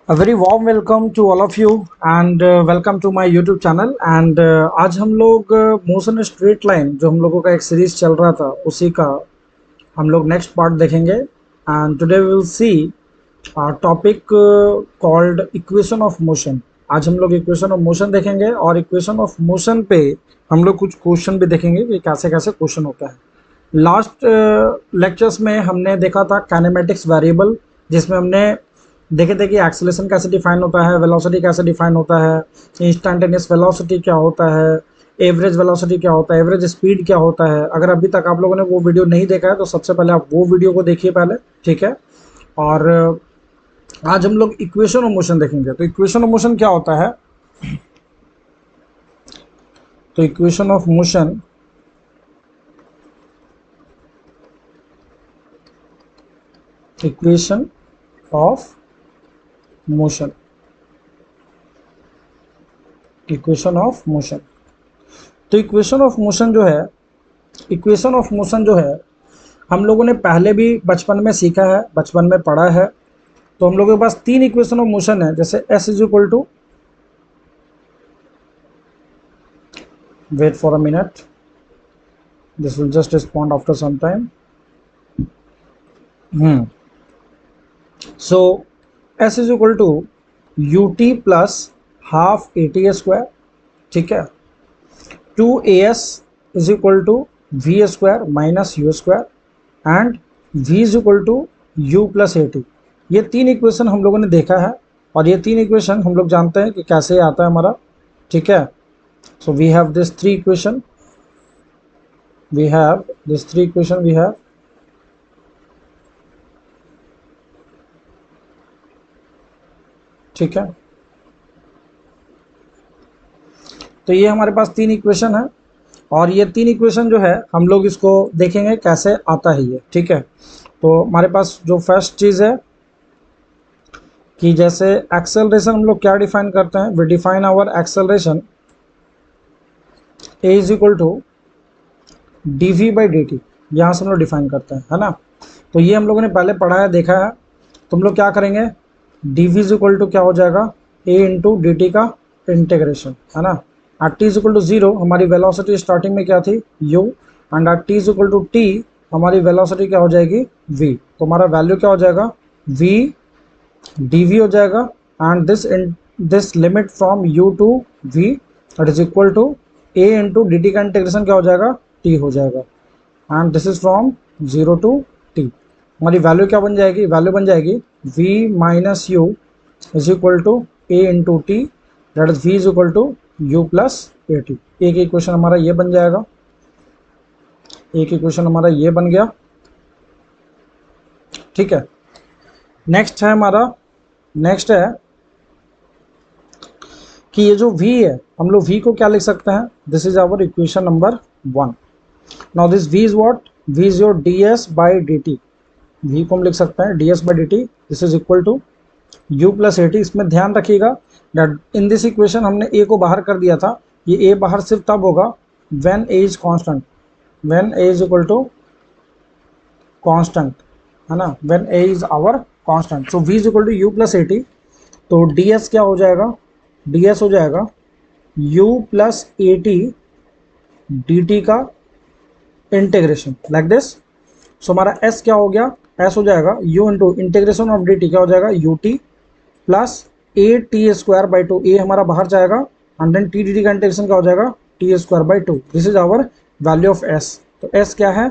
A very warm welcome to all of you and welcome to my YouTube channel and आज हम लोग motion straight line जो हम लोगों का एक सीरीज चल रहा था उसी का हम लोग नेक्स्ट पार्ट देखेंगे and today we will see topic called equation of motion. आज हम लोग इक्वेशन ऑफ मोशन देखेंगे और इक्वेशन ऑफ मोशन पे हम लोग कुछ क्वेश्चन भी देखेंगे कि कैसे कैसे क्वेश्चन होता है। लास्ट लेक्चर्स में हमने देखा था काइनेमेटिक्स वेरिएबल, जिसमें हमने देखे थे कि एक्सेलरेशन कैसे डिफाइन होता है, वेलोसिटी कैसे डिफाइन होता है, इंस्टेंटेनियस वेलोसिटी क्या होता है, एवरेज वेलोसिटी क्या होता है, एवरेज स्पीड क्या होता है। अगर अभी तक आप लोगों ने वो वीडियो नहीं देखा है तो सबसे पहले आप वो वीडियो को देखिए पहले, ठीक है। और आज हम लोग इक्वेशन ऑफ मोशन देखेंगे। तो इक्वेशन ऑफ मोशन क्या होता है? तो equation of motion equation of motion equation of motion तो इक्वेशन ऑफ मोशन जो है, इक्वेशन ऑफ मोशन जो है हम लोगों ने पहले भी बचपन में सीखा है, बचपन में पढ़ा है। तो हम लोगों के पास तीन इक्वेशन ऑफ मोशन है, जैसे s is equal to, wait for a minute, this will just respond after some time. So s is equal to ut plus half at square, ठीक है। 2as is equal to v square minus u square and v is equal to u plus at। ये तीन equation हम लोगों ने देखा है और ये तीन इक्वेशन हम लोग जानते हैं कि कैसे आता है हमारा, ठीक है। So we have this three equation, we have ठीक है। तो ये हमारे पास तीन इक्वेशन है और ये तीन इक्वेशन जो है हम लोग इसको देखेंगे कैसे आता है ये, ठीक है। तो हमारे पास जो फर्स्ट चीज़ है कि जैसे एक्सेलरेशन हम लोग क्या डिफाइन करते हैं, we define our acceleration a is equal to d v by d t, यहाँ से हम लोग डिफाइन करते हैं, है ना। तो ये हम लोगों ने पहले पढ़ा है, देखा है। तो हम लोग क्या करेंगे, d v is equal to क्या हो जाएगा, ए इंटू डी टी का इंटीग्रेशन, है ना। At t is equal to zero हमारी वेलोसिटी स्टार्टिंग में क्या थी, u, and at t is equal to t हमारी वेलोसिटी क्या हो जाएगी, वी। तो हमारा वैल्यू क्या हो जाएगा, वी डी वी हो जाएगा and this limit from u to v that is equal to a into d t का इंटीग्रेशन क्या हो जाएगा, टी हो जाएगा and this is from zero to t. हमारी वैल्यू क्या बन जाएगी, वैल्यू बन जाएगी v minus u is equal to a into t that is v is equal to u plus a t. एक इक्वेशन हमारा ये बन जाएगा, एक इक्वेशन हमारा ये बन गया, ठीक है। नेक्स्ट है हमारा, नेक्स्ट है कि ये जो v है हम लोग v को क्या लिख सकते हैं, this is our equation number 1। Now this v is what, v is your ds by dt। v को हम लिख सकते हैं ds by dt, this is equal to u plus at। इसमें ध्यान रखिएगा दैट इन दिस इक्वेशन हमने a को बाहर कर दिया था, ये a बाहर सिर्फ तब होगा when a is constant, when a is equal to constant, है ना, when a is our constant. So v is equal to u plus at। तो ds क्या हो जाएगा, ds हो जाएगा u प्लस at dt का इंटीग्रेशन लाइक दिस। सो हमारा s क्या हो गया, s हो जाएगा u into integration of dt क्या हो जाएगा, ut plus a t square by two. A हमारा बाहर जाएगा and then t d t का इंटीग्रेशन क्या हो जाएगा, t square by two. This is our value of s। तो s क्या है,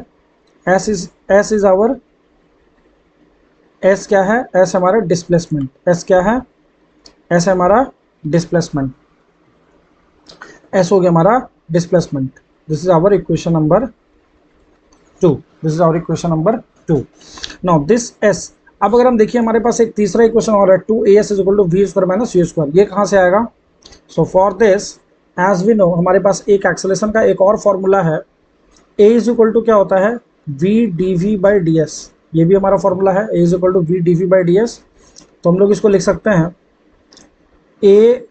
s इज आवर, s क्या है, s हमारा डिस्प्लेसमेंट, s क्या है, s है हमारा डिस्प्लेसमेंट, s हो गया हमारा displacement. This is our equation number 2, this is our equation number 2। Now this s, अब अगर हम देखिए हमारे पास एक तीसरा इक्वेशन और है, 2as is equal to v square minus u square. ये कहाँ से आएगा, so for this as we know हमारे पास एक एक्सेलरेशन का एक और फॉर्मूला है, a इज इक्वल टू क्या होता है, v d v by d s. ये भी हमारा फॉर्मूला है, a is equal to v d v by d s. तो हम लोग इसको लिख सकते हैं a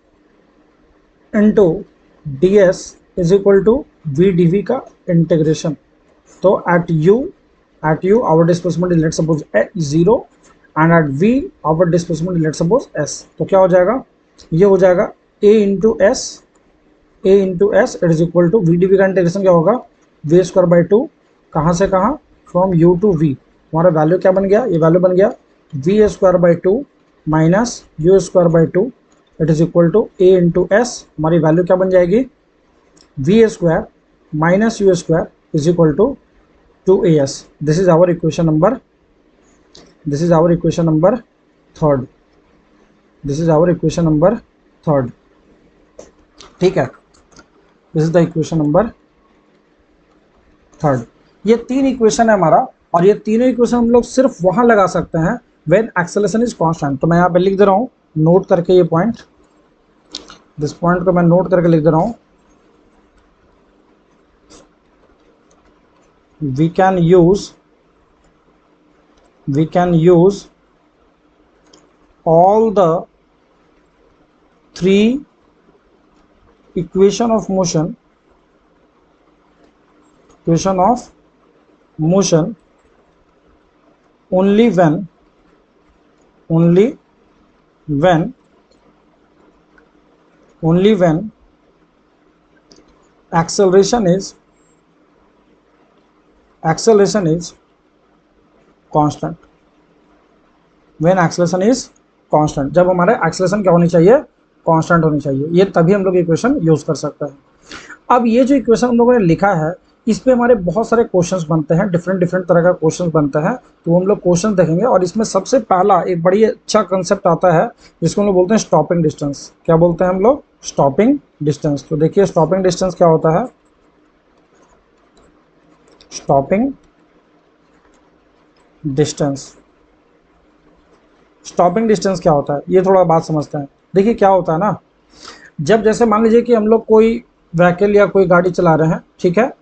into d s is equal to v d v का इंटीग्रेशन। तो at u our displacement is, let's suppose, at 0 and at v our displacement let's suppose s, तो क्या हो जाएगा, ये हो जाएगा a into S it is equal to v d v का इंटीग्रेशन क्या होगा, वी स्क्वायर बाई टू, कहाँ से कहाँ, फ्रॉम u टू v, हमारा वैल्यू क्या बन गया, ये वैल्यू बन गया v square by two minus u square by two it is equal to a into s, हमारी वैल्यू क्या बन जाएगी, v square minus u square is equal to 2as. This is our equation number, this is our equation number third, this is our equation number third, ठीक है, this is the equation number third. ये तीन equation है हमारा, और ये तीनों equation हम लोग सिर्फ वहां लगा सकते हैं व्हेन एक्सेलरेशन इज कांस्टेंट। तो मैं यहाँ पे लिख दे रहा हूँ नोट करके ये पॉइंट, दिस पॉइंट को मैं नोट करके लिख दे रहा हूँ, we can use all the three equation of motion only when acceleration is constant, when acceleration is constant, जब हमारे एक्सेलरेशन क्या होनी चाहिए, कांस्टेंट होनी चाहिए, ये तभी हम लोग इक्वेशन यूज कर सकते हैं। अब ये जो इक्वेशन हम लोगों ने लिखा है इस पे हमारे बहुत सारे क्वेश्चंस बनते हैं, डिफरेंट तरह का क्वेश्चंस बनता है, तो हम लोग क्वेश्चन देखेंगे। और इसमें सबसे पहला एक बड़ी अच्छा कंसेप्ट आता है जिसको हम लोग बोलते हैं स्टॉपिंग डिस्टेंस। क्या बोलते हैं हम लोग, स्टॉपिंग डिस्टेंस। तो देखिए स्टॉपिंग डिस्टेंस क्या होता है, स्टॉपिंग डिस्टेंस क्या होता है, ये थोड़ा बात समझते हैं। देखिए क्या होता है ना, जब जैसे मान लीजिए कि हम लोग कोई व्हीकल या कोई गाड़ी चला रहे हैं, ठीक है,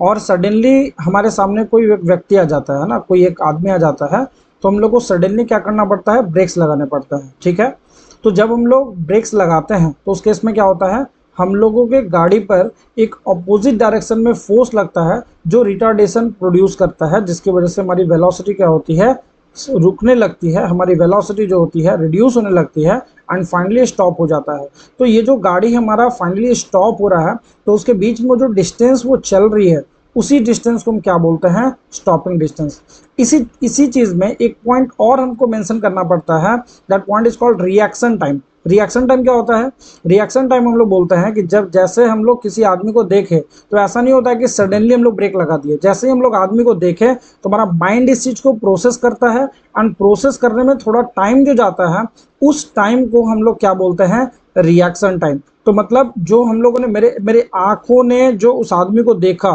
और सडनली हमारे सामने कोई व्यक्ति आ जाता है ना, कोई एक आदमी आ जाता है, तो हम लोग को सडनली क्या करना पड़ता है, ब्रेक्स लगाने पड़ता है, ठीक है। तो जब हम लोग ब्रेक्स लगाते हैं तो उस केस में क्या होता है, हम लोगों के गाड़ी पर एक अपोजिट डायरेक्शन में फोर्स लगता है जो रिटार्डेशन प्रोड्यूस करता है, जिसकी वजह से हमारी वेलोसिटी क्या होती है, रुकने लगती है, हमारी वेलोसिटी जो होती है रिड्यूस होने लगती है एंड फाइनली स्टॉप हो जाता है। तो ये जो गाड़ी हमारा फाइनली स्टॉप हो रहा है, तो उसके बीच में जो डिस्टेंस वो चल रही है उसी डिस्टेंस को हम क्या बोलते हैं, स्टॉपिंग डिस्टेंस। इसी चीज़ में एक पॉइंट और हमको मेंशन करना पड़ता है, that point is called reaction time. Reaction time क्या होता है, रिएक्शन टाइम हम लोग बोलते हैं कि जब जैसे हम लोग किसी आदमी को देखें तो ऐसा नहीं होता है कि सडनली हम लोग ब्रेक लगा दिए, जैसे ही हम लोग आदमी को देखें तो हमारा माइंड इस चीज़ को प्रोसेस करता है एंड प्रोसेस करने में थोड़ा टाइम जो जाता है उस टाइम को हम लोग क्या बोलते हैं, रिएक्शन टाइम। तो मतलब जो हम लोगों ने मेरे आंखों ने जो उस आदमी को देखा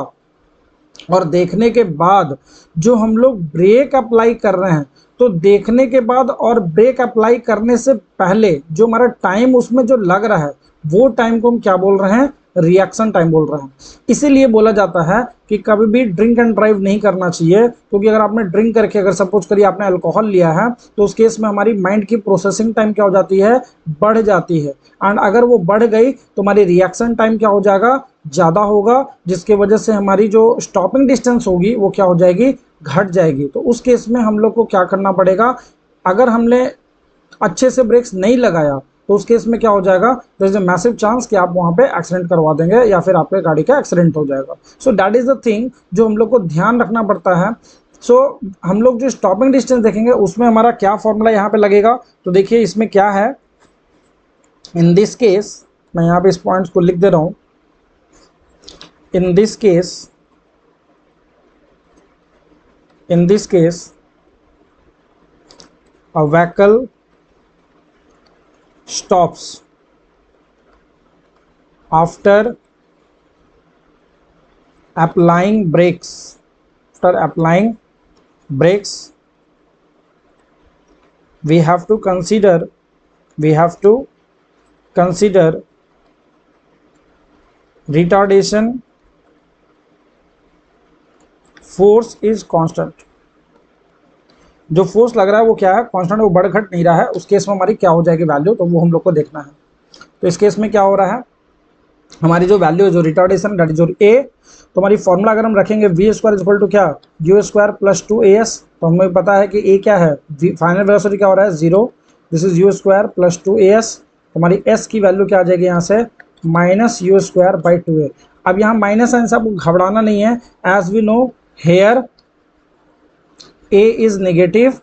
और देखने के बाद जो हम लोग ब्रेक अप्लाई कर रहे हैं, तो देखने के बाद और ब्रेक अप्लाई करने से पहले जो हमारा टाइम उसमें जो लग रहा है वो टाइम को हम क्या बोल रहे हैं, रिएक्शन टाइम बोल रहे हैं। इसीलिए बोला जाता है कि कभी भी ड्रिंक एंड ड्राइव नहीं करना चाहिए, क्योंकि अगर आपने ड्रिंक करके अगर सपोज करिए आपने अल्कोहल लिया है तो उस केस में हमारी माइंड की प्रोसेसिंग टाइम क्या हो जाती है, बढ़ जाती है, एंड अगर वो बढ़ गई तो हमारी रिएक्शन टाइम क्या हो जाएगा, ज़्यादा होगा, जिसकी वजह से हमारी जो स्टॉपिंग डिस्टेंस होगी वो क्या हो जाएगी, घट जाएगी। तो उस केस में हम लोग को क्या करना पड़ेगा, अगर हमने अच्छे से ब्रेक्स नहीं लगाया तो उस केस में क्या हो जाएगा, there is a massive chance कि आप वहाँ पे एक्सीडेंट करवा देंगे या फिर आपके गाड़ी का एक्सीडेंट हो जाएगा। So that is the thing जो हम लोग को ध्यान रखना पड़ता है। सो हम लोग जो स्टॉपिंग डिस्टेंस देखेंगे उसमें हमारा क्या फॉर्मूला यहाँ पे लगेगा, तो देखिए इसमें क्या है, इन दिस केस मैं यहाँ पे इस पॉइंट्स को लिख दे रहा हूँ, in this case a vehicle stops after applying brakes, we have to consider retardation force is constant. जो फोर्स लग रहा है वो क्या है, कांस्टेंट, वो बढ़ घट नहीं रहा है, उस केस में हमारी क्या हो जाएगी वैल्यू, तो वो हम लोग को देखना है। तो इस केस में क्या हो रहा है, हमारी जो वैल्यू है जो retardation that is your a, तो हमारी फॉर्मूला अगर हम रखेंगे v square is equal to क्या, यू स्क्वायर प्लस 2as, तो हमें पता है कि ए क्या है, फाइनल वेलोसिटी क्या हो रहा है 0, this is u square plus 2as, तो हमारी एस की वैल्यू क्या आ जाएगी यहाँ से minus u square by 2a। अब यहाँ माइनस साइन से आपको घबराना नहीं है, as we know here a is negative,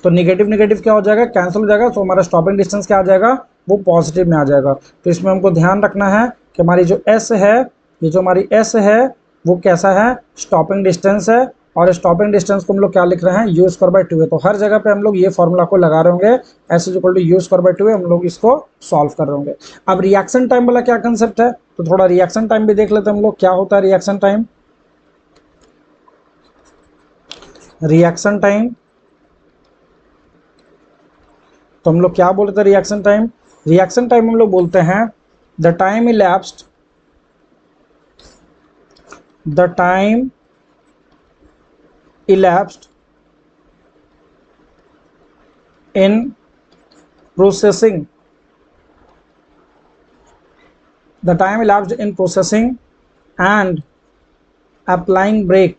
तो नेगेटिव नेगेटिव क्या हो जाएगा, कैंसिल हो जाएगा, तो हमारा स्टॉपिंग डिस्टेंस क्या आ जाएगा, वो पॉजिटिव में आ जाएगा। तो इसमें हमको ध्यान रखना है कि हमारी जो एस है, ये जो हमारी एस है वो कैसा है, स्टॉपिंग डिस्टेंस है, और स्टॉपिंग डिस्टेंस को हम लोग क्या लिख रहे हैं, यू स्क्वायर बाई 2a। तो हर जगह पे हम लोग ये फॉर्मूला को लगा रहे होंगे, s is equal to u square by 2a, हम लोग इसको सॉल्व कर रहे होंगे। अब रिएक्शन टाइम वाला क्या कंसेप्ट है, तो थोड़ा रिएक्शन टाइम भी देख लेते हैं हम लोग, क्या होता है रिएक्शन टाइम। रिएक्शन टाइम तो हम लोग क्या बोलते हैं रिएक्शन टाइम, रिएक्शन टाइम हम लोग बोलते हैं the time elapsed, the time elapsed in processing, the time elapsed in processing and applying brake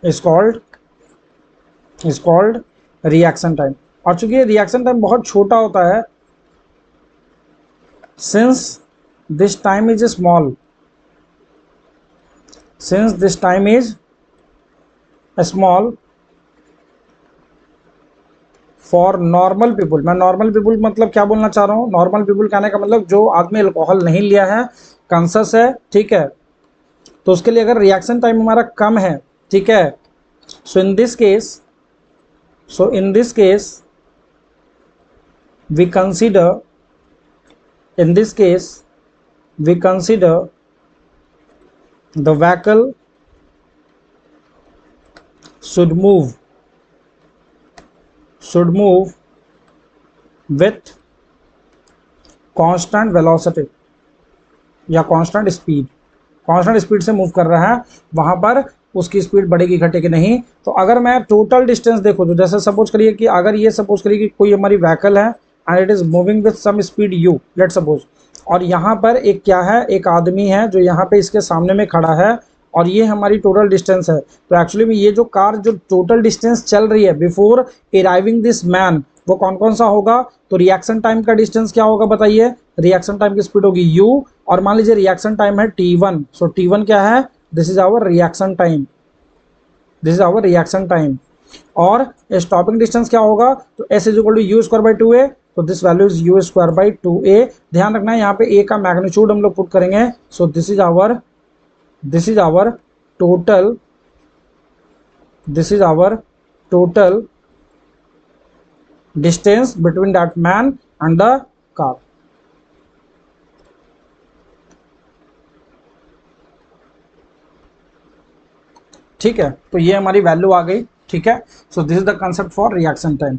is called reaction time. और चूंकि ये रिएक्शन टाइम बहुत छोटा होता है, since this time is small, since this time is small for normal people, मैं normal people मतलब क्या बोलना चाह रहा हूँ, नॉर्मल पीपुल कहने का मतलब जो आदमी अल्कोहल नहीं लिया है, कॉन्शियस है, ठीक है, तो उसके लिए अगर रिएक्शन टाइम हमारा कम है, ठीक है, so in this case we consider, in this case we consider the vehicle should move with constant velocity या constant speed, कांस्टेंट स्पीड से मूव कर रहा है, वहां पर उसकी स्पीड बढ़ेगी घटेगी नहीं। तो अगर मैं टोटल डिस्टेंस देखो, तो जैसे सपोज करिए कि अगर ये सपोज करिए कि कोई हमारी व्हीकल है and it is moving with some speed u, let suppose, और यहाँ पर एक क्या है, एक आदमी है जो यहाँ पे इसके सामने में खड़ा है, और ये हमारी टोटल डिस्टेंस है। तो एक्चुअली में ये जो कार जो टोटल डिस्टेंस चल रही है बिफोर अराइविंग दिस मैन, वो कौन कौन सा होगा, तो रिएक्शन टाइम का डिस्टेंस क्या होगा बताइए, रिएक्शन टाइम की स्पीड होगी u, और मान लीजिए रिएक्शन टाइम है t1, सो t1 क्या है, this is our reaction time, this is our reaction time. और स्टॉपिंग डिस्टेंस क्या होगा, तो s is equal to u square by 2a, तो this value is u square by 2a। ध्यान रखना है यहाँ पे a का मैग्नीट्यूड हम लोग पुट करेंगे, so this is our total, this is our total distance between that man and the car। ठीक है, तो ये हमारी वैल्यू आ गई, ठीक है। So this is the concept for reaction time.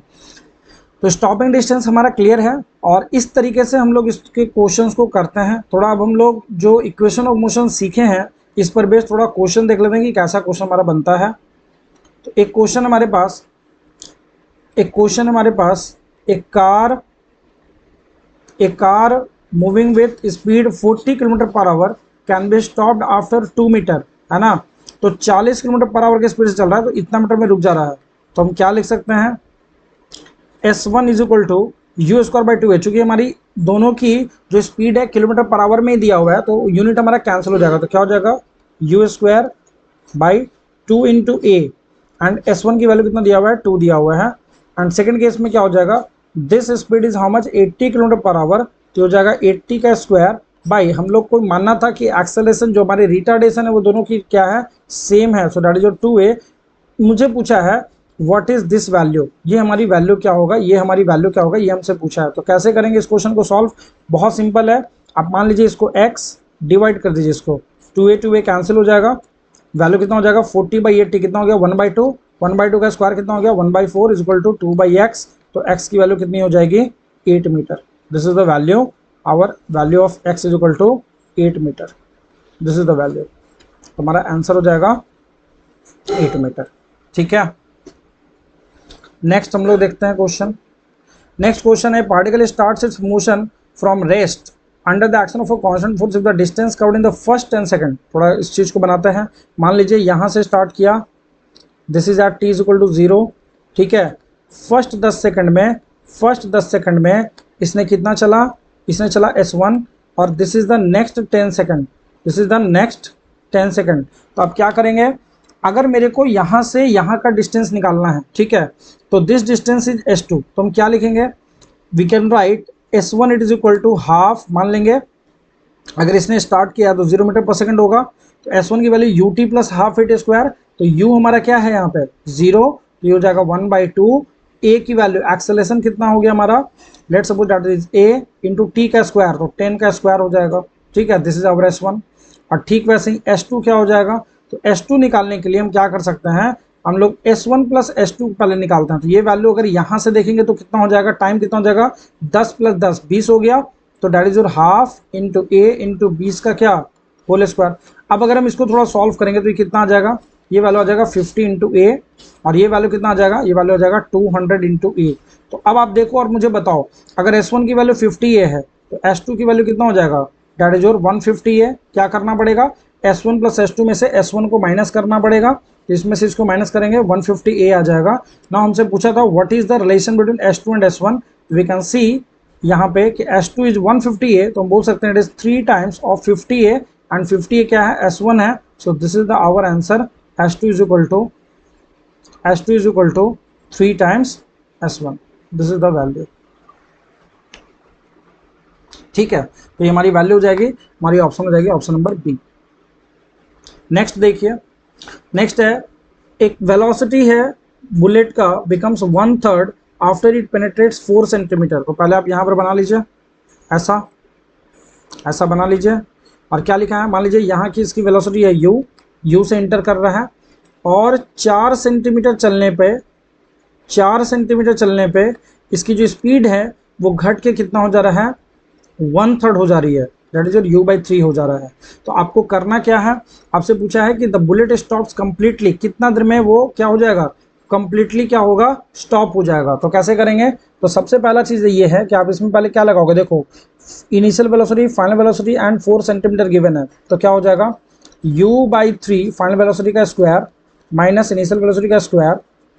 तो स्टॉपिंग डिस्टेंस हमारा क्लियर है, और इस तरीके से हम लोग इसके क्वेश्चंस को करते हैं। थोड़ा अब हम लोग जो इक्वेशन ऑफ मोशन सीखे हैं इस पर बेस्ड थोड़ा क्वेश्चन देख लेते हैं कि कैसा क्वेश्चन हमारा बनता है। तो एक क्वेश्चन हमारे पास, एक car moving with speed 40 kilometre per hour can be stopped after 2 metre, है ना। तो 40 किलोमीटर पर आवर की स्पीड से चल रहा है, तो इतना मीटर में रुक जा रहा है, तो हम क्या लिख सकते हैं, S1 is equal to u square by 2a। चूंकि हमारी दोनों की जो स्पीड है किलोमीटर पर आवर में ही दिया हुआ है, तो यूनिट हमारा कैंसिल हो जाएगा, तो क्या हो जाएगा, you square by 2 into A, and S1 की वैल्यू कितना दिया हुआ है, 2 दिया हुआ है। एंड सेकंड केस में क्या हो जाएगा, this speed is how much, 80 kilometre per our, तो हो जाएगा 80 का स्क्वायर बाई, हम लोग को मानना था कि एक्सेलरेशन जो हमारी रिटार्डेशन है वो दोनों की क्या है, सेम है, so that is your 2a। मुझे पूछा है व्हाट इज दिस वैल्यू, ये हमारी वैल्यू क्या होगा, ये हमारी वैल्यू क्या होगा, ये हमसे पूछा है। तो कैसे करेंगे इस क्वेश्चन को सॉल्व, बहुत सिंपल है। आप मान लीजिए इसको x डिवाइड कर दीजिए, इसको 2a कैंसिल हो जाएगा, वैल्यू कितना हो जाएगा 40 बाई 80 कितना हो गया 1/2, 1/2 का स्क्वायर कितना हो गया 1/4 इज इक्वल टू 2/x, तो x की वैल्यू कितनी हो जाएगी 8 metre. This is the value, our value of x is equal to 8 metre, this is the value. तो हमारा आंसर हो जाएगा 8 मीटर, ठीक है। नेक्स्ट हम लोग देखते हैं क्वेश्चन। नेक्स्ट क्वेश्चन है, particle starts it's motion from rest under the action of a constant force if the distance covered in the first 10 second. थोड़ा इस चीज़ को बनाते हैं। मान लीजिए यहाँ से स्टार्ट किया, this is at t is equal to 0, ठीक है। फर्स्ट 10 सेकंड में इसने कितना चला, इसने चला s1, और this is the next 10 second, this is the next 10 second. तो आप क्या करेंगे, अगर मेरे को यहाँ से यहाँ का डिस्टेंस निकालना है, ठीक है, तो दिस डिस्टेंस इज s2, तो हम क्या लिखेंगे, we can write s1 it is equal to half, मान लेंगे अगर इसने स्टार्ट किया तो 0 मीटर पर सेकंड होगा, तो s1 की value ut plus half it square, तो u हमारा क्या है यहाँ पे 0, तो ये हो जाएगा 1/2। a की वैल्यू एक्सेलरेशन कितना हो गया हमारा, let's suppose that is a into T का स्क्वायर, तो 10 का स्क्वायर हो जाएगा, ठीक है, दिस इज आवर s1। और ठीक वैसे ही s2 क्या हो जाएगा, तो s2 निकालने के लिए हम क्या कर सकते हैं, हम लोग s1 प्लस s2 पहले निकालते हैं। तो ये वैल्यू अगर यहाँ से देखेंगे तो कितना हो जाएगा, टाइम कितना हो जाएगा, 10 प्लस 10 20 हो गया, तो that is your half into a into 20 का क्या होल स्क्वायर। अब अगर हम इसको थोड़ा सॉल्व करेंगे तो ये कितना आ जाएगा, ये वैल्यू आ जाएगा 50 इंटू ए, और ये वैल्यू कितना आ जाएगा, ये वैल्यू आ जाएगा 200 इंटू ए। तो अब आप देखो और मुझे बताओ, अगर s1 की वैल्यू 50 ए है तो s2 की वैल्यू कितना हो जाएगा, डैट इज योर 150 ए। क्या करना पड़ेगा, s1 प्लस s2 में से s1 को माइनस करना पड़ेगा, तो इसमें से इसको माइनस करेंगे 150 ए आ जाएगा। ना हमसे पूछा था what is the relation between s2 and s1, we can see यहाँ पे कि s2 इज 150 ए, तो हम बोल सकते हैं it is 3 times of 50 a, and 50 a क्या है, s1 है, so this is the our answer, s2 is equal to 3 times s1, this is the value, ठीक है। तो ये हमारी वैल्यू हो जाएगी, हमारी ऑप्शन हो जाएगी ऑप्शन नंबर बी। नेक्स्ट देखिए, नेक्स्ट है, एक वेलोसिटी है बुलेट का becomes 1/3 after it penetrates 4 centimetre. तो पहले आप यहाँ पर बना लीजिए, ऐसा बना लीजिए, और क्या लिखा है, मान लीजिए यहाँ की इसकी वेलोसिटी है u से इंटर कर रहा है, और 4 सेंटीमीटर चलने पे इसकी जो स्पीड है वो घट के कितना हो जा रहा है, 1/3 हो जा रही है, दैट इज योर u/3 हो जा रहा है। तो आपको करना क्या है, आपसे पूछा है कि द बुलेट स्टॉप्स कंप्लीटली, कितना देर में वो क्या हो जाएगा, कंप्लीटली क्या होगा, स्टॉप हो जाएगा। तो कैसे करेंगे, तो सबसे पहला चीज़ ये है कि आप इसमें पहले क्या लगाओगे, देखो initial velocity, final velocity and 4 centimetre given है, तो क्या हो जाएगा u/3 फाइनल वेलोसिटी का स्क्वायर माइनस इनिशियल वेलोसिटी का square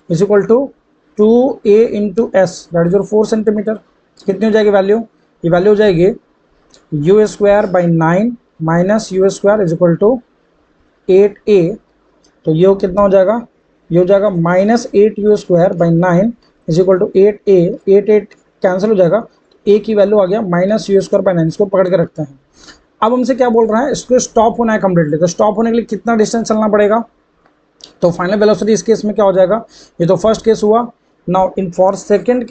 is equal to 2a into s, that is your 4 centimetre. कितनी हो जाएगी वैल्यू, ये वैल्यू हो जाएगी u²/9 minus u² is equal to 8a, तो ये कितना हो जाएगा, ये हो जाएगा -8u²/9 is equal to 8a, 8 cancel हो जाएगा, a की वैल्यू आ गया -u²/9, इसको पकड़ के रखते हैं। अब हमसे क्या बोल रहा है, इसको स्टॉप होना है कम्प्लीटली, तो स्टॉप होने के लिए कितना डिस्टेंस चलना पड़ेगा, तो फाइनल वेलोसिटी इस केस में क्या हो जाएगा, ये तो फर्स्ट केस हुआ। Now in for second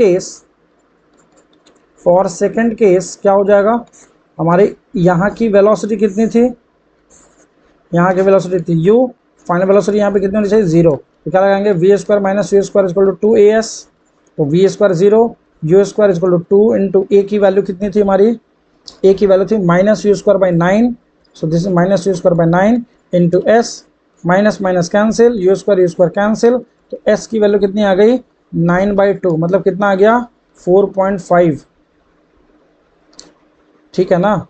case क्या हो जाएगा, हमारे यहाँ की वेलोसिटी कितनी थी, यहाँ की वेलोसिटी थी u, फाइनल वेलोसिटी यहाँ पे कितनी होनी चाहिए 0, तो क्या लगाएंगे v² minus u² equal to 2as, तो v² 0, u² equal to 2 into a की वैल्यू कितनी थी हमारी, a की वैल्यू थी -u²/9, so this is -u²/9 into s, minus minus cancel, u² cancel, तो s की वैल्यू कितनी आ गई 9/2, मतलब कितना आ गया 4.5, ठीक है ना,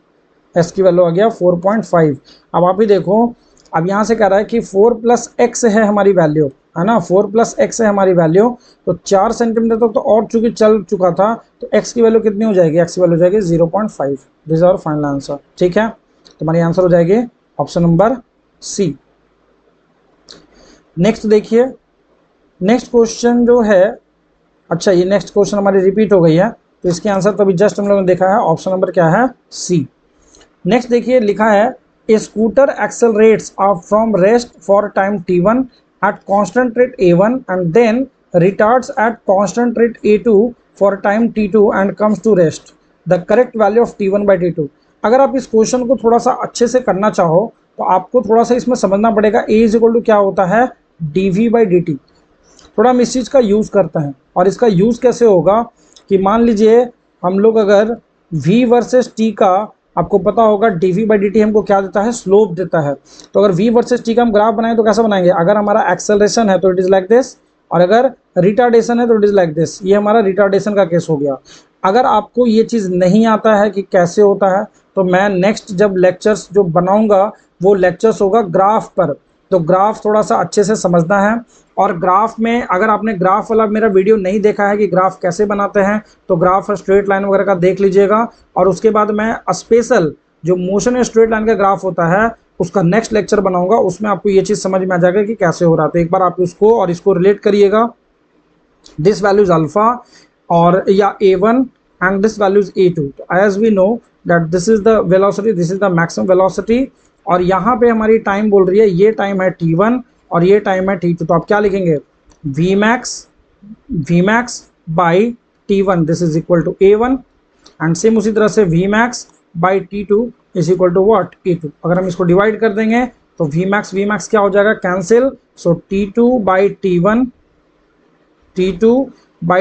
s की वैल्यू आ गया 4.5। अब आप ही देखो, अब यहाँ से कह रहा है कि 4 + x है हमारी वैल्यू, है ना, 4 + x है हमारी वैल्यू, तो 4 सेंटीमीटर तक तो और चूंकि चल चुका था, तो x की वैल्यू कितनी हो जाएगी, x की वैल्यू हो जाएगी 0.5, this is our final answer, ठीक है। तो हमारी आंसर हो जाएगी ऑप्शन नंबर सी। नेक्स्ट देखिए, नेक्स्ट क्वेश्चन जो है, अच्छा ये नेक्स्ट क्वेश्चन हमारी रिपीट हो गई है, तो इसके आंसर तो अभी जस्ट हम लोगों ने देखा है, ऑप्शन नंबर क्या है सी। नेक्स्ट देखिए, लिखा है a scooter accelerates from rest for time t1 at constant rate a1 and then retards at constant rate a2 for time t2 and comes to rest, the correct value of t1/t2। अगर आप इस question को थोड़ा सा अच्छे से करना चाहो तो आपको थोड़ा सा इसमें समझना पड़ेगा, a इज इक्वल टू क्या होता है dv/dt। थोड़ा हम इस चीज़ का यूज़ करते हैं, और इसका यूज़ कैसे होगा कि मान लीजिए हम लोग अगर v वर्सेस t का, आपको पता होगा dv/dt हमको क्या देता है, स्लोप देता है। तो अगर v वर्सेस t का हम ग्राफ बनाएं तो कैसा बनाएंगे, अगर हमारा एक्सेलरेशन है तो इट इज़ लाइक दिस, और अगर रिटार्डेशन है तो इट इज़ लाइक दिस। ये हमारा रिटार्डेशन का केस हो गया। अगर आपको ये चीज़ नहीं आता है कि कैसे होता है, तो मैं नेक्स्ट जब लेक्चर्स जो बनाऊंगा वो लेक्चर्स होगा ग्राफ पर। तो ग्राफ थोड़ा सा अच्छे से समझना है, और ग्राफ में अगर आपने ग्राफ वाला मेरा वीडियो नहीं देखा है कि ग्राफ कैसे बनाते हैं, तो ग्राफ स्ट्रेट लाइन वगैरह का देख लीजिएगा। और उसके बाद मैं स्पेशल जो मोशन या स्ट्रेट लाइन का ग्राफ होता है उसका नेक्स्ट लेक्चर बनाऊंगा, उसमें आपको ये चीज़ समझ में आ जाएगा कि कैसे हो रहा है। तो एक बार आप उसको और इसको रिलेट करिएगा। दिस वैल्यू इज अल्फा और या a1 and this value is a2। तो as we know that this is the velocity, this is the maximum velocity, और यहाँ पे हमारी टाइम बोल रही है, ये टाइम है t1 और ये टाइम है t2। तो आप क्या लिखेंगे, vmax by t1 this is equal to a1, and same उसी तरह से vmax by t2 is equal to what, a2। अगर हम इसको डिवाइड कर देंगे तो vmax क्या हो जाएगा, cancel. So t2 by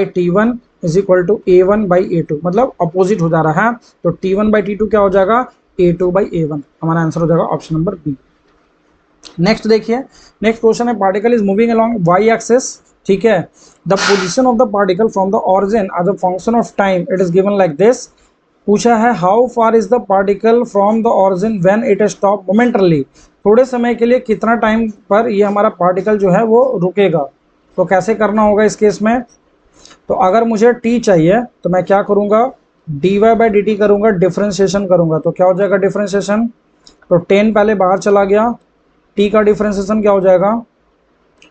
t1 is equal to a1 by a2, मतलब अपोजिट हो जा रहा है। तो t1 by t2 क्या हो जाएगा, a2 by a1। हमारा आंसर हो जाएगा ऑप्शन नंबर बी। नेक्स्ट देखिए, नेक्स्ट क्वेश्चन है, particle is moving along y axis, ठीक है। The position of the particle from the origin as a function of time it is given like this. पूछा है how far is the particle from the origin when it stop momentarily. थोड़े समय के लिए कितना time पर ये हमारा पार्टिकल जो है वो रुकेगा। तो कैसे करना होगा इस केस में, तो अगर मुझे t चाहिए तो मैं क्या करूंगा, dy बाई डी टी करूंगा, डिफ्रेंशिएशन करूंगा। तो क्या हो जाएगा डिफ्रेंशिएशन, तो 10 पहले बाहर चला गया, t का डिफ्रेंशिएशन क्या हो जाएगा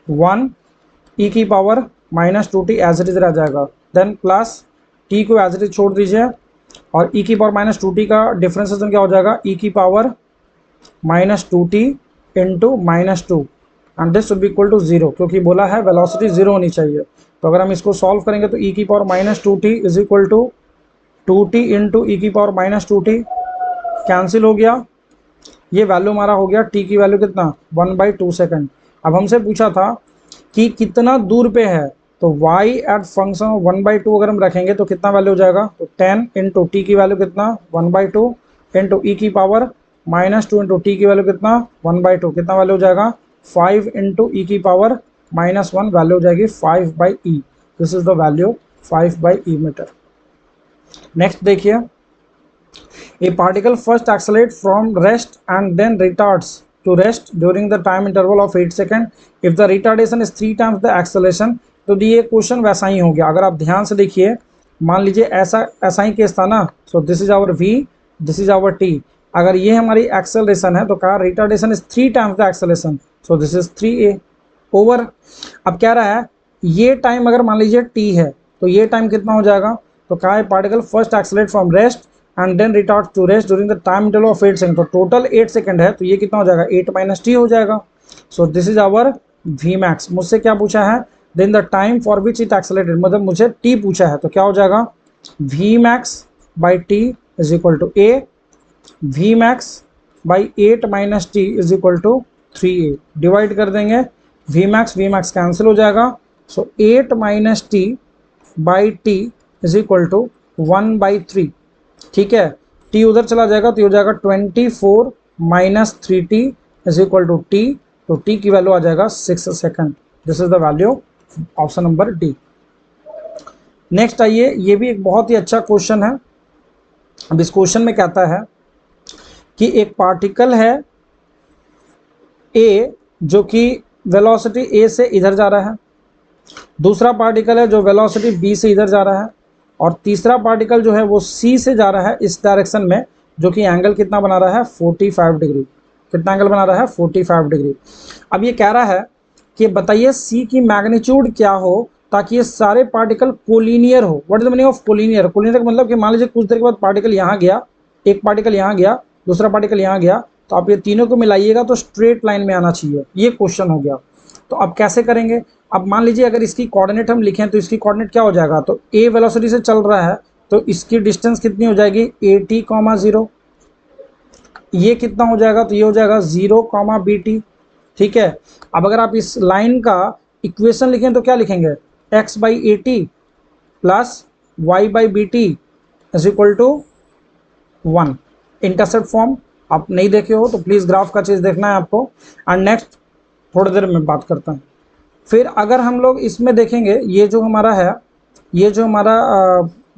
1 e की power minus 2t as it is रह जाएगा। देन प्लस t को एज इट इज छोड़ दीजिए, और e की पावर माइनस 2t का डिफ्रेंशिएशन क्या हो जाएगा e की power minus 2t into minus 2, and this should be equal to 0, क्योंकि बोला है वेलोसिटी 0 होनी चाहिए। तो अगर हम इसको सॉल्व करेंगे तो e की power minus 2t is equal to 2t into e की पावर माइनस 2t, कैंसिल हो गया। ये वैल्यू हमारा हो गया t की वैल्यू कितना 1/2 सेकेंड। अब हमसे पूछा था कि कितना दूर पे है, तो y एट फंक्शन ऑफ 1/2 अगर हम रखेंगे तो कितना वैल्यू हो जाएगा, तो 10 इंटू टी की वैल्यू कितना 1/2 इंटू ई की पावर माइनस 2 इंटू टी की वैल्यू कितना 1/2, कितना वैल्यू हो जाएगा 5 इंटू ई की पावर माइनस 1, वैल्यू हो जाएगी 5/e। This is the value 5/e metre. Next देखिए, a particle first accelerate from rest and then retards to rest during the time interval of 8 second if the retardation is 3 times the acceleration. तो ये question वैसा ही हो गया। अगर आप ध्यान से देखिए, मान लीजिए ऐसा ही केस था ना। So this is our v, this is our t। अगर ये हमारी एक्सेलरेशन है तो कहा retardation is 3 times the acceleration, so this is 3a over. अब क्या रहा है, ये टाइम अगर मान लीजिए t है तो ये टाइम कितना हो जाएगा, तो कहा है particle first accelerate from rest and then retard to rest during the time interval of 8 second. तो टोटल 8 सेकंड है, तो ये कितना हो जाएगा 8 माइनस टी हो जाएगा। So this is our v max. मुझसे क्या पूछा है, then the time for which it accelerated, मतलब मुझे टी पूछा है, तो क्या हो जाएगा v max by t is equal to a, v max by 8 minus t is equal to 3a। Divide कर देंगे, वी मैक्स कैंसिल हो जाएगा। So 8 minus t by t is equal to 1/3, ठीक है। t उधर चला जाएगा तो ये हो जाएगा 24 minus 3t is equal to t। तो t की वैल्यू आ जाएगा 6 second. This is the value option number D. Next आइए, ये भी एक बहुत ही अच्छा क्वेश्चन है। अब इस क्वेश्चन में कहता है कि एक पार्टिकल है a जो कि वेलोसिटी a से इधर जा रहा है, दूसरा पार्टिकल है जो वेलोसिटी b से इधर जा रहा है, और तीसरा पार्टिकल जो है वो c से जा रहा है इस डायरेक्शन में, जो कि एंगल कितना बना रहा है 45 डिग्री। कितना एंगल बना रहा है 45 डिग्री। अब ये कह रहा है कि बताइए c की मैग्नीट्यूड क्या हो ताकि ये सारे पार्टिकल कोलिनियर हो। What is the meaning of collinear? Collinear का मतलब कि मान लीजिए कुछ देर के बाद पार्टिकल यहाँ गया, एक पार्टिकल यहाँ गया, दूसरा पार्टिकल यहाँ गया, तो आप ये तीनों को मिलाइएगा तो स्ट्रेट लाइन में आना चाहिए। ये क्वेश्चन हो गया। तो अब कैसे करेंगे, अब मान लीजिए अगर इसकी कोऑर्डिनेट हम लिखें तो इसकी कोऑर्डिनेट क्या हो जाएगा, तो a वेलोसिटी से चल रहा है तो इसकी डिस्टेंस कितनी हो जाएगी at, 0। ये कितना हो जाएगा, तो ये हो जाएगा 0, bt, ठीक है। अब अगर आप इस लाइन का इक्वेशन लिखें तो क्या लिखेंगे, x/at plus y/bt is equal to 1। Intercept form आप नहीं देखे हो तो प्लीज़ ग्राफ का चीज़ देखना है आपको। एंड नेक्स्ट थोड़ी देर में बात करता हूँ। फिर अगर हम लोग इसमें देखेंगे, ये जो हमारा है, ये जो हमारा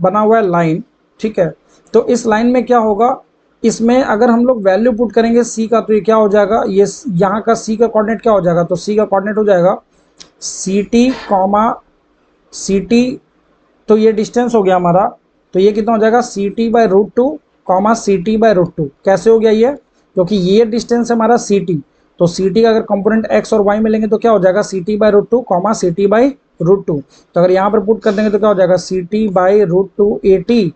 बना हुआ है लाइन, ठीक है, तो इस लाइन में क्या होगा, इसमें अगर हम लोग वैल्यू पुट करेंगे सी का, तो ये क्या हो जाएगा, ये यहाँ का सी का कोऑर्डिनेट क्या हो जाएगा, तो सी का कोऑर्डिनेट हो जाएगा c t comma c t, तो ये डिस्टेंस हो गया हमारा, तो ये कितना हो जाएगा c t by root two comma c t by root two. कैसे हो गया ये, क्योंकि ये डिस्टेंस है हमारा सी टी, तो सी टी का अगर कंपोनेंट एक्स और वाई में लेंगे तो क्या हो जाएगा c t by root two comma c t by root two. तो अगर यहाँ पर पुट कर देंगे तो क्या हो जाएगा c t by root two a t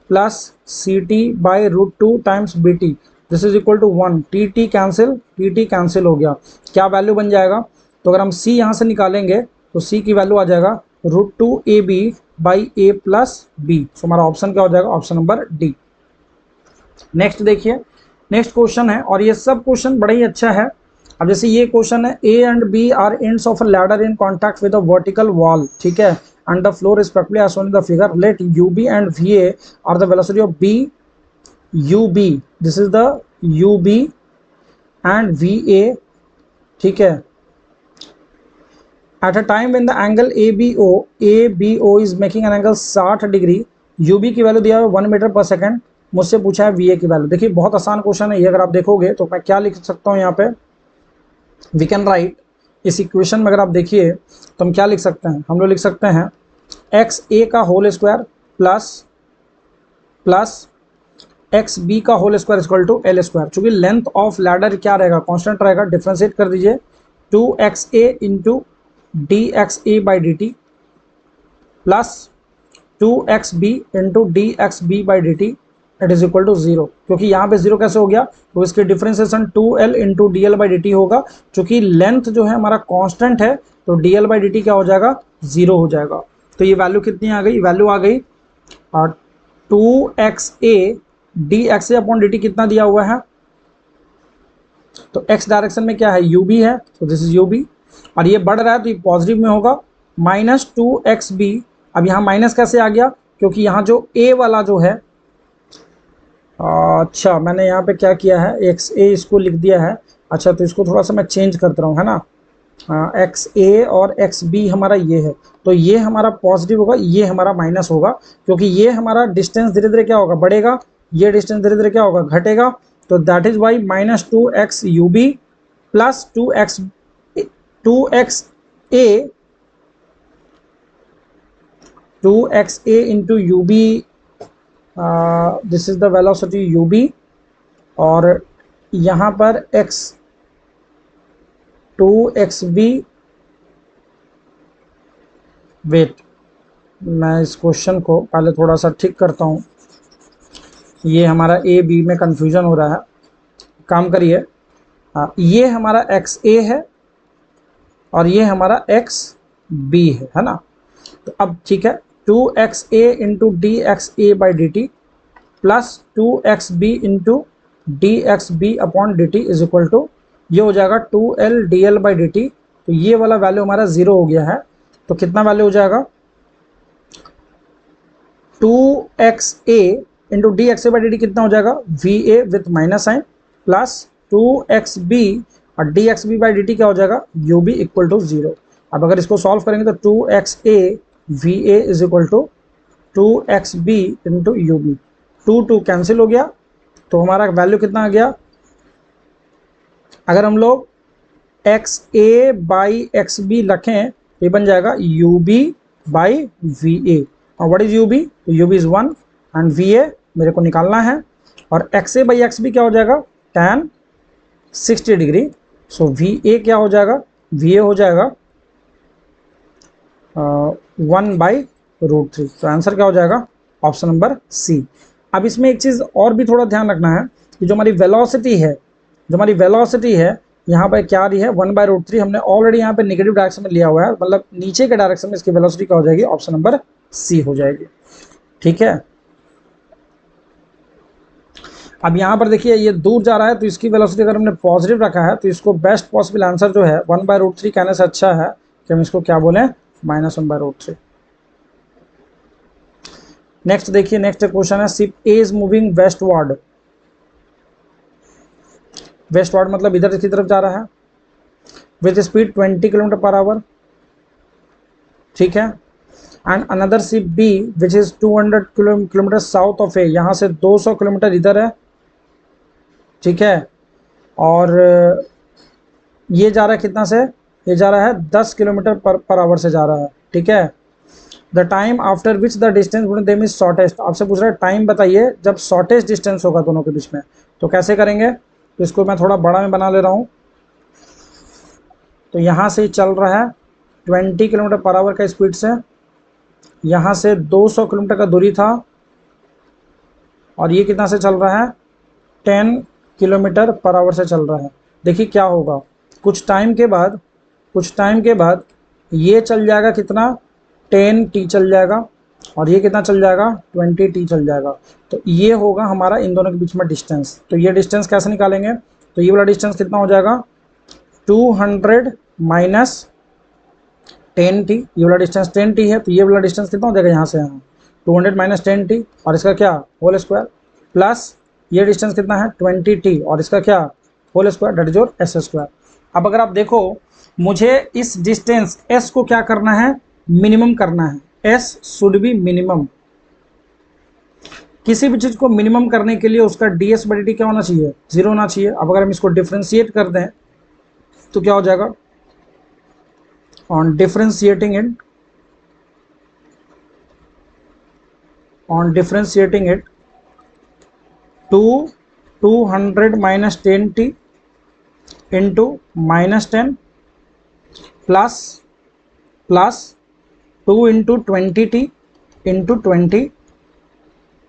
plus c t by root two times b t, this is equal to 1, t t cancel हो गया, क्या वैल्यू बन जाएगा, तो अगर हम सी यहाँ से निकालेंगे तो सी की वैल्यू आ जाएगा root two a b by a plus b. So हमारा ऑप्शन क्या हो जाएगा, ऑप्शन नंबर डी। नेक्स्ट देखिए, नेक्स्ट क्वेश्चन है, और ये सब क्वेश्चन बड़ा ही अच्छा है। अब जैसे ये क्वेश्चन है, A and B are ends of a ladder in contact with a vertical wall, ठीक है, and the floor respectively as shown in the figure, let u b and v a are the velocity of B u b, this is the u b and v a, ठीक है, at a time when the angle ABO is making an angle 60 degree, UB की value दिया है 1 metre पर second, मुझसे पूछा है VA की वैल्यू। देखिए बहुत आसान क्वेश्चन है ये, अगर आप देखोगे तो मैं क्या लिख सकता हूँ यहाँ पे, वी कैन राइट, इस इक्वेशन में अगर आप देखिए तो हम क्या लिख सकते हैं, हम लोग लिख सकते हैं एक्स ए का whole square plus x b का whole square equal to l square. चूंकि लेंथ ऑफ लैडर क्या रहेगा, कांस्टेंट रहेगा, डिफ्रेंशिएट कर दीजिए 2xa into d x a by d t plus 2xb into d x b by d t, it is equal to 0, क्योंकि यहाँ पे 0 कैसे हो गया, तो इसकी differentiation 2l into D l by d T होगा, चूंकि लेंथ जो है हमारा कांस्टेंट है, तो D l by d t क्या हो जाएगा, 0 हो जाएगा। तो ये वैल्यू कितनी आ गई, वैल्यू आ गई 2xa डी एक्स ए अपॉन डी टी कितना दिया हुआ है, तो x डायरेक्शन में क्या है, ub है, तो दिस इज ub, और ये बढ़ रहा है तो ये पॉजिटिव में होगा -2xb। अब यहाँ माइनस कैसे आ गया, क्योंकि यहाँ जो a वाला जो है, अच्छा मैंने यहाँ पे क्या किया है, एक्स ए इसको लिख दिया है, अच्छा तो इसको थोड़ा सा मैं चेंज करता रहा हूँ, है ना, एक्स ए और एक्स बी हमारा ये है, तो ये हमारा पॉजिटिव होगा, ये हमारा माइनस होगा, क्योंकि ये हमारा डिस्टेंस धीरे धीरे क्या होगा, बढ़ेगा, ये डिस्टेंस धीरे धीरे क्या होगा, घटेगा, तो that is y -2x u b plus 2xa into u b, this is the velocity u b, और यहाँ पर x 2xb, वेट मैं इस क्वेश्चन को पहले थोड़ा सा ठीक करता हूँ, ये हमारा ए बी में कंफ्यूजन हो रहा है, काम करिए, ये हमारा एक्स ए है और ये हमारा एक्स बी है ना, तो अब ठीक है 2xa into d x a by d t plus 2xb into d x b upon d t is equal to, ये हो जाएगा 2l d l by d t, तो ये वाला वैल्यू हमारा 0 हो गया है, तो कितना वैल्यू हो जाएगा 2xa into d x a by d t कितना हो जाएगा, v a with minus sign plus 2xb और d x b by d t क्या हो जाएगा, यू बी इक्वल टू 0। अब अगर इसको सॉल्व करेंगे तो 2xa v a is equal to 2xb into u b, 2 cancel हो गया, तो हमारा वैल्यू कितना आ गया, अगर हम लोग x a by x b रखें तो ये बन जाएगा u b by v a, और व्हाट इज यू बी, तो u b is 1 and v a मेरे को निकालना है, और x a by x b क्या हो जाएगा, tan 60 degree, so v a क्या हो जाएगा, वी ए हो जाएगा 1/√3, तो आंसर क्या हो जाएगा, ऑप्शन नंबर सी। अब इसमें एक चीज़ और भी थोड़ा ध्यान रखना है कि जो हमारी वेलोसिटी है यहाँ पर क्या आ रही है 1/√3, हमने ऑलरेडी यहाँ पे नेगेटिव डायरेक्शन में लिया हुआ है, मतलब नीचे के डायरेक्शन में इसकी वेलोसिटी क्या हो जाएगी, ऑप्शन नंबर सी हो जाएगी, ठीक है। अब यहाँ पर देखिए ये दूर जा रहा है, तो इसकी वेलोसिटी अगर हमने पॉजिटिव रखा है तो इसको बेस्ट पॉसिबल आंसर जो है 1/√3 कहने से अच्छा है कि हम इसको क्या बोलें, -1/√3। नेक्स्ट देखिए, नेक्स्ट क्वेश्चन है, ship A is moving westward मतलब इधर की तरफ जा रहा है, with speed 20 kilometre per hour, ठीक है। And another ship B which is 200 kilometre south of A, यहाँ से 200 किलोमीटर इधर है, ठीक है। और ये जा रहा है कितना से, ये जा रहा है 10 किलोमीटर पर आवर से जा रहा है, ठीक है। The time after which the distance between them is shortest, आपसे पूछ रहा है टाइम बताइए जब शॉर्टेस्ट डिस्टेंस होगा दोनों के बीच में। तो कैसे करेंगे, तो इसको मैं थोड़ा बड़ा में बना ले रहा हूँ। तो यहाँ से चल रहा है 20 किलोमीटर पर आवर का स्पीड से, यहाँ से 200 किलोमीटर का दूरी था, और ये कितना से चल रहा है, 10 किलोमीटर पर आवर से चल रहा है। देखिए क्या होगा, कुछ टाइम के बाद ये चल जाएगा कितना, 10t चल जाएगा, और ये कितना चल जाएगा, 20t चल जाएगा। तो ये होगा हमारा इन दोनों के बीच में डिस्टेंस। तो ये डिस्टेंस कैसे निकालेंगे, तो ये वाला डिस्टेंस कितना हो जाएगा, 200 माइनस 10t, ये वाला डिस्टेंस 10t है, तो ये वाला डिस्टेंस कितना हो जाएगा, यहाँ से यहाँ 200 माइनस 10t, और इसका क्या होल स्क्वायर, प्लस ये डिस्टेंस कितना है 20t, और इसका क्या whole square, that is your s square. अब अगर आप देखो, मुझे इस डिस्टेंस s को क्या करना है, मिनिमम करना है, s शुड बी मिनिमम। किसी भी चीज को मिनिमम करने के लिए उसका ds/dt क्या होना चाहिए, 0 होना चाहिए। अब अगर हम इसको डिफ्रेंशिएट कर दें तो क्या हो जाएगा, on differentiating it to 200 minus 10t into minus 10 plus 2 into 20t into 20,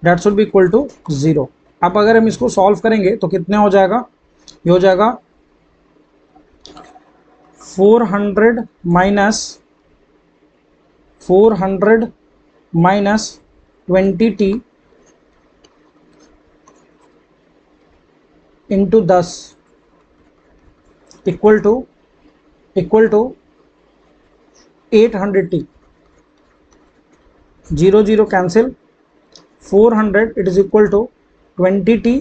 that should be equal to 0। अब अगर हम इसको सॉल्व करेंगे तो कितने हो जाएगा, ये हो जाएगा 400 minus 20t into 10 equal to 800t। 0 0 cancel, 400 it is equal to 20t,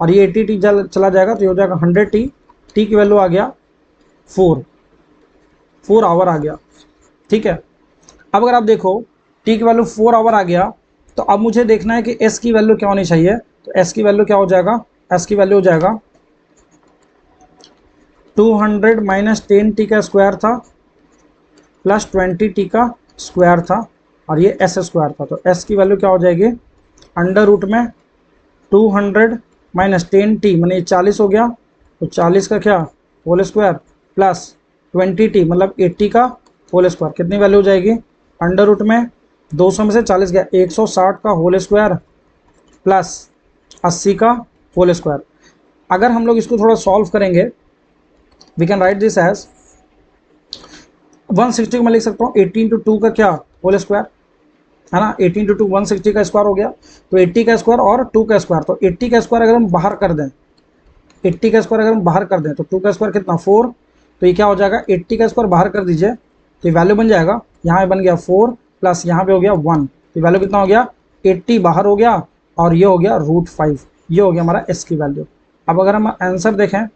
और ये 80t चला जाएगा, तो ये हो जाएगा 100t। t की वैल्यू आ गया 4 आवर आ गया, ठीक है। अब अगर आप देखो t की वैल्यू 4 आवर आ गया, तो अब मुझे देखना है कि s की वैल्यू क्या होनी चाहिए। तो s की वैल्यू क्या हो जाएगा, s की वैल्यू हो जाएगा 200 माइनस 10t का स्क्वायर था प्लस 20t का स्क्वायर था, और ये s स्क्वायर था। तो s की वैल्यू क्या हो जाएगी, अंडर रूट में 200 माइनस 10t मैंने 40 हो गया, तो 40 का क्या होल स्क्वायर प्लस 20t मतलब 80 का होल स्क्वायर, कितनी वैल्यू हो जाएगी, अंडर रूट में 200 में से 40 गया, 160 का होल स्क्वायर प्लस 80 का होल स्क्वायर। अगर हम लोग इसको थोड़ा सॉल्व करेंगे, we can write this as 160 को मैं लिख सकता हूँ 80 इंटू 2 का क्या होल स्क्वायर, है ना। 80 इंटू 2 160 का स्क्वायर हो गया, तो 80 का स्क्वायर और 2 का स्क्वायर, तो 80 का स्क्वायर अगर हम बाहर कर दें, 80 का स्क्वायर अगर हम बाहर कर दें तो 2 का स्क्वायर कितना 4, तो ये क्या हो जाएगा 80 का स्क्वायर बाहर कर दीजिए, तो ये वैल्यू बन जाएगा, यहाँ पे बन गया 4 प्लस यहाँ पे हो गया 1, तो वैल्यू कितना हो गया 80 बाहर हो गया, और ये हो गया √5, ये हो गया हमारा s की वैल्यू। अब अगर हम आंसर देखें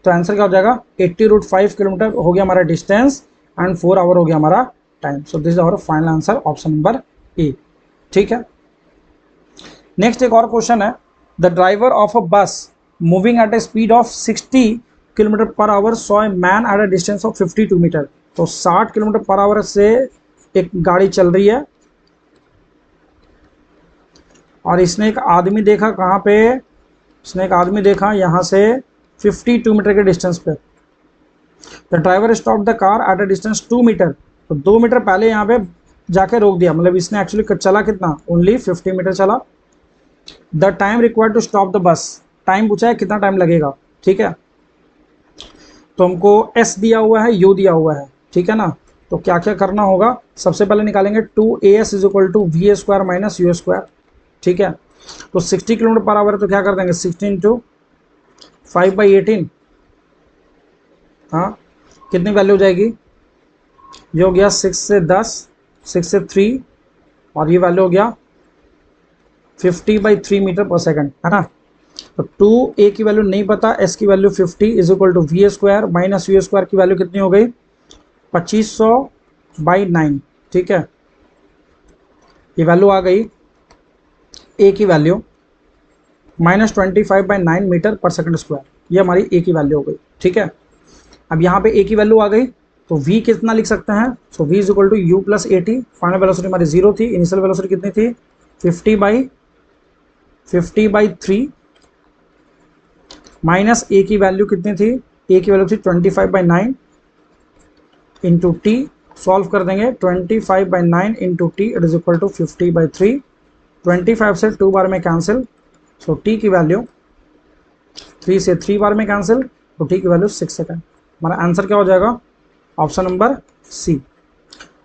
तो आंसर क्या हो जाएगा 80√5 किलोमीटर हो गया हमारा डिस्टेंस, एंड 4 आवर हो गया हमारा time. So this is our final answer, option number A, ठीक है। नेक्स्ट एक और क्वेश्चन है, the driver of a bus moving at a speed of 60 kilometre per hour saw a man at a distance of 52 metre. तो 60 kilometre per our से एक गाड़ी चल रही है, और इसने एक आदमी देखा, कहाँ पे, इसने एक आदमी देखा यहाँ से 52 मीटर के डिस्टेंस पे। The driver stop the car at a distance 2 metre, तो 2 मीटर पहले यहाँ पे जाके रोक दिया, मतलब इसने एक्चुअली चला कितना, ओनली 50 मीटर चला। The time required to stop the bus, time पूछा है कितना टाइम लगेगा, ठीक है। तो हमको s दिया हुआ है, u दिया हुआ है, ठीक है ना। तो क्या क्या करना होगा, सबसे पहले निकालेंगे 2as is equal to v square minus u square, ठीक है। तो 60 किलोमीटर पर आवर है, तो क्या कर देंगे 16 इंटू 5/18, हाँ कितनी वैल्यू हो जाएगी, ये हो गया 6 से 10, 6 से 3, और ये वैल्यू हो गया 50/3 मीटर पर सेकंड, है ना। तो 2a की वैल्यू नहीं पता, s की value 50 is equal to v square minus u square की वैल्यू कितनी हो गई 2500/9, ठीक है, ये वैल्यू आ गई ए की वैल्यू -25/9 मीटर पर सेकंड स्क्वायर, ये हमारी ए की वैल्यू हो गई। ठीक है, अब यहाँ पे ए की वैल्यू आ गई तो v कितना लिख सकते हैं, so v is equal to u plus a t. Final velocity हमारी 0 थी, इनिशियल वेलोसिटी कितनी थी 50/3 माइनस ए की वैल्यू कितनी थी, ए की वैल्यू थी 25/9 इंटू टी, सॉल्व कर देंगे 25/9 into t it is equal to 50/3। 25 से 2 बार में कैंसिल, सो टी की वैल्यू 3 से 3 बार में कैंसिल, तो टी की वैल्यू 6 सेकेंड। हमारा आंसर क्या हो जाएगा, ऑप्शन नंबर सी।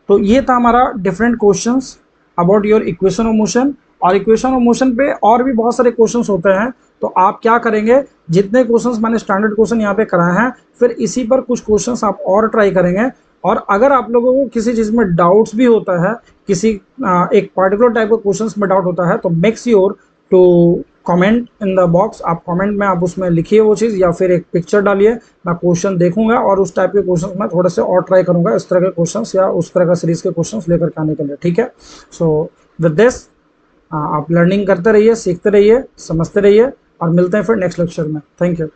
तो ये था हमारा different questions about your equation of motion. और इक्वेशन ऑफ मोशन पे और भी बहुत सारे क्वेश्चंस होते हैं, तो आप क्या करेंगे, जितने क्वेश्चंस मैंने स्टैंडर्ड क्वेश्चन यहाँ पे कराए हैं, फिर इसी पर कुछ क्वेश्चंस आप और ट्राई करेंगे। और अगर आप लोगों को किसी चीज़ में डाउट्स भी होता है, किसी एक पर्टिकुलर टाइप के क्वेश्चंस में डाउट होता है, तो make sure to comment in the box. आप कमेंट में आप उसमें लिखिए वो चीज़, या फिर एक पिक्चर डालिए, मैं क्वेश्चन देखूंगा और उस टाइप के क्वेश्चंस मैं थोड़े से और ट्राई करूंगा, इस तरह के क्वेश्चंस या उस तरह का सीरीज के क्वेश्चंस लेकर के आने के लिए। ठीक है, सो विद दिस आप लर्निंग करते रहिए, सीखते रहिए, समझते रहिए, और मिलते हैं फिर नेक्स्ट लेक्चर में। Thank you.